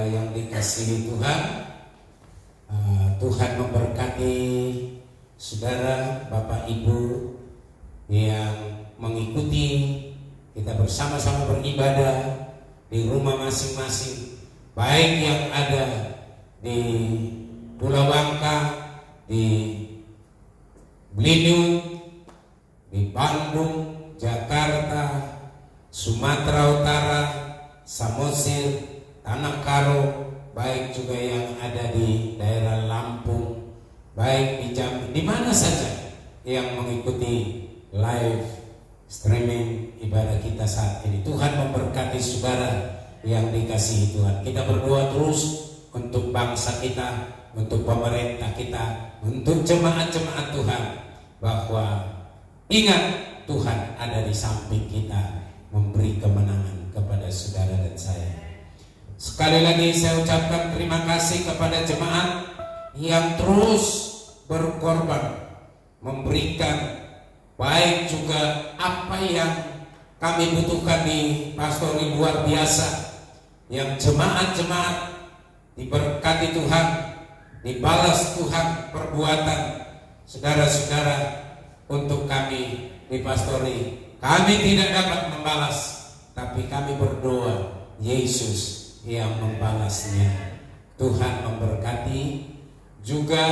yang dikasihi Tuhan. Tuhan memberkati saudara, Bapak Ibu yang mengikuti kita bersama-sama beribadah di rumah masing-masing, baik yang ada di Pulau Bangka, di Blitung, di Bandung, Jakarta, Sumatera Utara, Samosir, Tanah Karo, baik juga yang ada di daerah Lampung, baik di Jambi, di mana saja yang mengikuti live streaming ibadah kita saat ini. Tuhan memberkati saudara yang dikasihi Tuhan. Kita berdoa terus untuk bangsa kita, untuk pemerintah kita, untuk jemaat-jemaat Tuhan, bahwa ingat Tuhan ada di samping kita, memberi kemenangan kepada saudara dan saya. Sekali lagi saya ucapkan terima kasih kepada jemaat yang terus berkorban, memberikan baik juga apa yang kami butuhkan di pastori luar biasa, yang jemaat-jemaat diberkati Tuhan, dibalas Tuhan perbuatan saudara-saudara untuk kami di pastori. Kami tidak dapat membalas, tapi kami berdoa Yesus yang membalasnya. Tuhan memberkati juga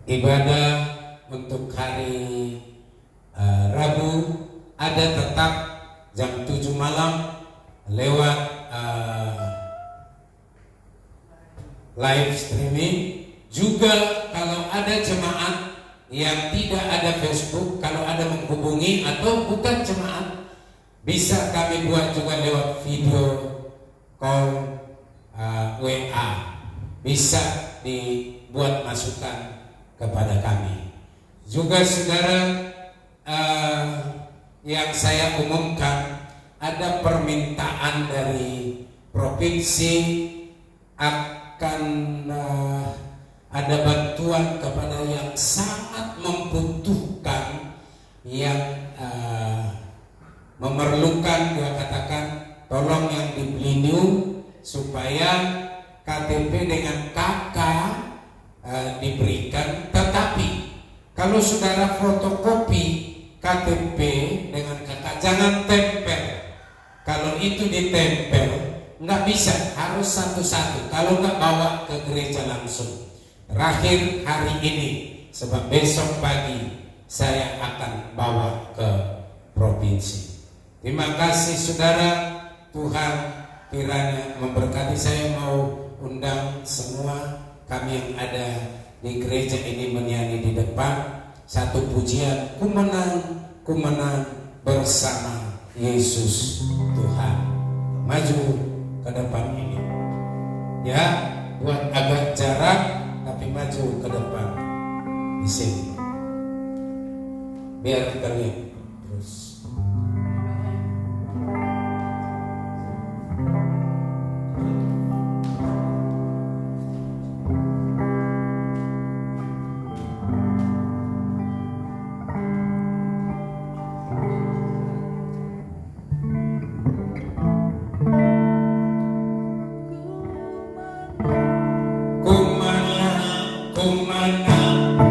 ibadah untuk hari Rabu ada tetap jam 7 malam lewat live streaming. Juga kalau ada jemaat yang tidak ada Facebook, kalau ada menghubungi atau bukan jemaat, bisa kami buat juga lewat video call WA, bisa dibuat masukan kepada kami. Juga saudara, yang saya umumkan, ada permintaan dari provinsi akan ada bantuan kepada yang sangat membutuhkan, yang memerlukan, dia katakan tolong yang di Blinew supaya KTP dengan KK diberikan. Tetapi kalau saudara fotokopi KTP dengan KK jangan tempel. Kalau itu ditempel nggak bisa, harus satu-satu. Kalau nggak bawa ke gereja langsung. Terakhir hari ini, sebab besok pagi saya akan bawa ke provinsi. Terima kasih saudara, Tuhan kiranya memberkati. Saya mau undang semua kami yang ada di gereja ini menyanyi di depan satu pujian, ku menang bersama Yesus Tuhan. Maju ke depan ini, ya, buat agak jarak tapi maju ke depan di sini, biar kita lihat terus.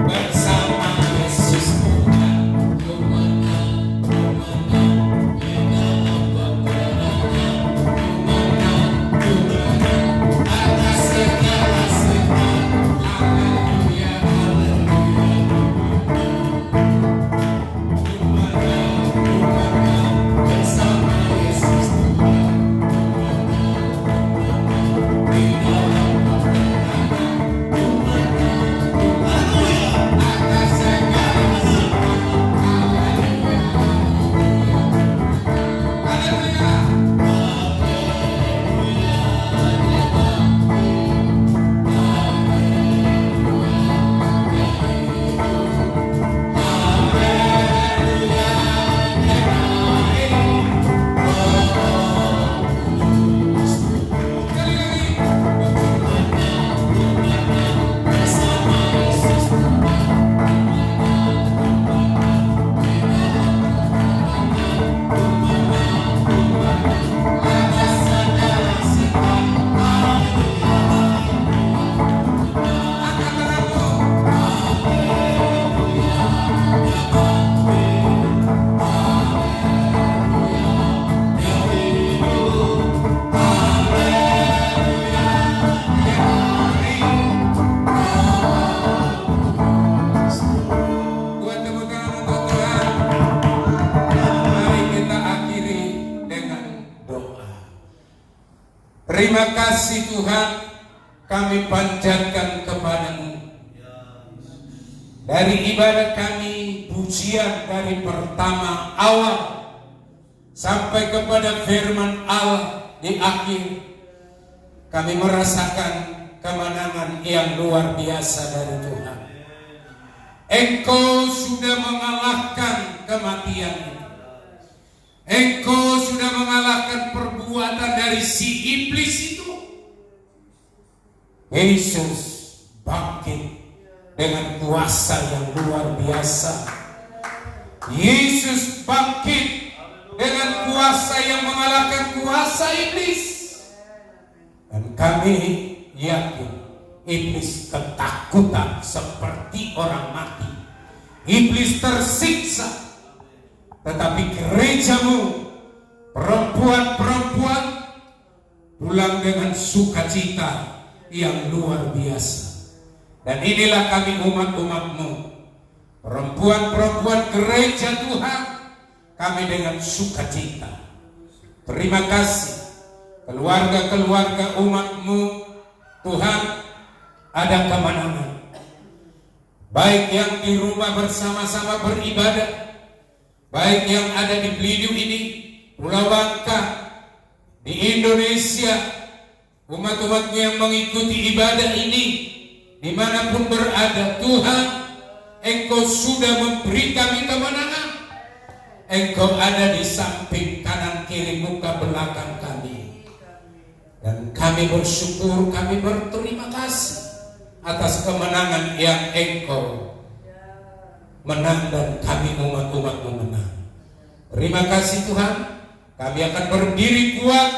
Bersama Yesus Tuhan, ku menang. Terima kasih Tuhan, kami panjatkan kepadamu. Dari ibadah kami, pujian dari pertama awal sampai kepada firman Allah di akhir, kami merasakan kemenangan yang luar biasa dari Tuhan. Engkau sudah mengalahkan kematian. Engkau sudah mengalahkan perbuatan dari si iblis itu. Yesus bangkit dengan kuasa yang luar biasa. Yesus bangkit dengan kuasa yang mengalahkan kuasa iblis. Dan kami yakin iblis ketakutan seperti orang mati. Iblis tersiksa. Tetapi gerejamu, perempuan-perempuan, pulang dengan sukacita yang luar biasa. Dan inilah kami umat-umatmu, perempuan-perempuan gereja Tuhan, kami dengan sukacita. Terima kasih keluarga-keluarga umatmu, Tuhan, ada kemenangan. Baik yang di rumah bersama-sama beribadah, baik yang ada di Belitung ini, Pulau Bangka, di Indonesia, umat-umatmu yang mengikuti ibadah ini, dimanapun berada, Tuhan, Engkau sudah memberi kami kemenangan. Engkau ada di samping kanan kiri muka belakang kami. Dan kami bersyukur, kami berterima kasih atas kemenangan yang Engkau menang dan kami umat-umatmu menang. Terima kasih Tuhan, kami akan berdiri kuat,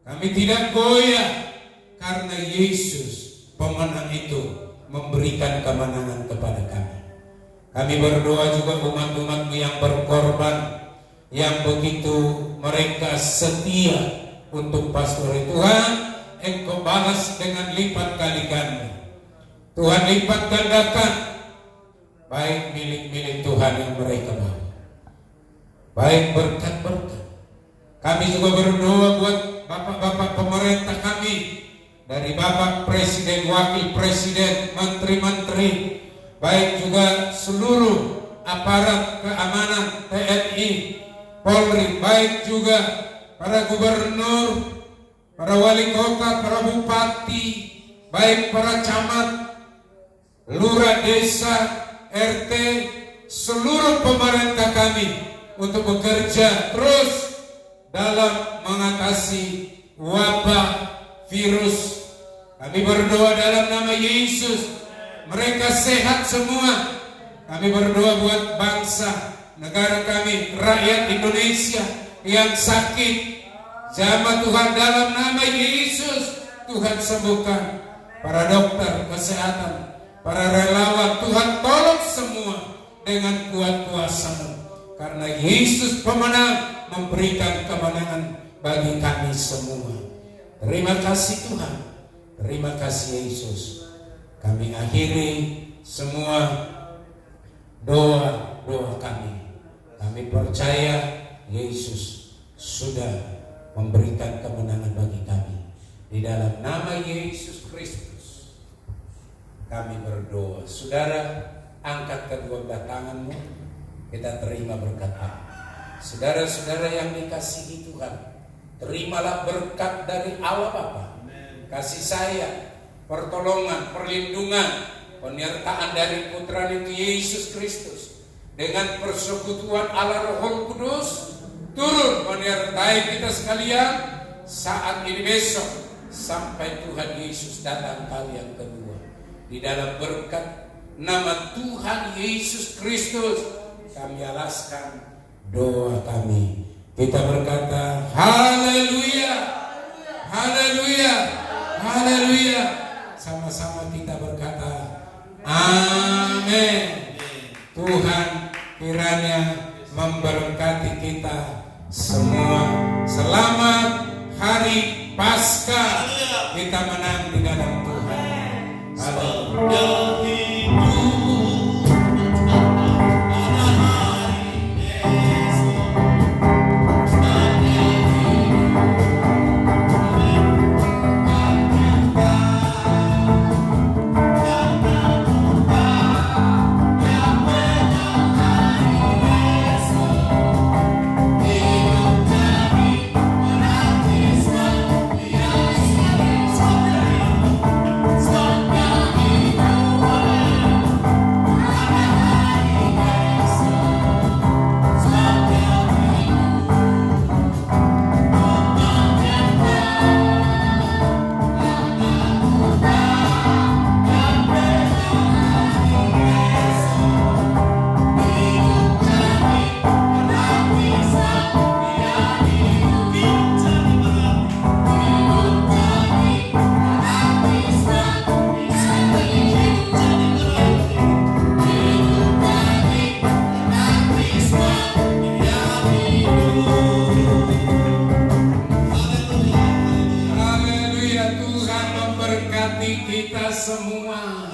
kami tidak goyah, karena Yesus pemenang itu memberikan kemenangan kepada kami. Kami berdoa juga umat-umatmu yang berkorban, yang begitu mereka setia untuk pastor Tuhan, Engkau balas dengan lipat kali ganda. Tuhan lipat gandakan baik milik-milik Tuhan yang mereka bawa, baik berkat-berkat. Kami juga berdoa buat bapak-bapak pemerintah kami, dari Bapak Presiden, Wakil Presiden, Menteri-Menteri, baik juga seluruh aparat keamanan TNI, Polri, baik juga para gubernur, para wali kota, para bupati, baik para camat, lurah desa, RT, seluruh pemerintah kami untuk bekerja terus dalam mengatasi wabah virus. Kami berdoa dalam nama Yesus, mereka sehat semua. Kami berdoa buat bangsa, negara kami, rakyat Indonesia yang sakit. Jamaah Tuhan dalam nama Yesus, Tuhan sembuhkan. Para dokter kesehatan, para relawan, Tuhan tolong semua dengan kuat kuasa-Mu. Karena Yesus pemenang, memberikan kemenangan bagi kami semua. Terima kasih Tuhan, terima kasih Yesus. Kami akhiri semua doa-doa kami. Kami percaya Yesus sudah memberikan kemenangan bagi kami. Di dalam nama Yesus Kristus kami berdoa. Saudara, angkat kedua belah tanganmu, kita terima berkat Allah. Saudara-saudara yang dikasihi Tuhan, terimalah berkat dari Allah Bapa, kasih sayang, pertolongan, perlindungan, penyertaan dari Putra itu Yesus Kristus, dengan persekutuan Allah Roh Kudus turun menyertai kita sekalian saat ini, besok, sampai Tuhan Yesus datang kali yang kedua. Di dalam berkat nama Tuhan Yesus Kristus kami alaskan doa kami. Kita berkata haleluya, haleluya, haleluya. Sama-sama kita berkata amin. Tuhan kiranya memberkati kita semua. Selamat hari Paskah. Kita menang di dalam Tuhan. Haleluya.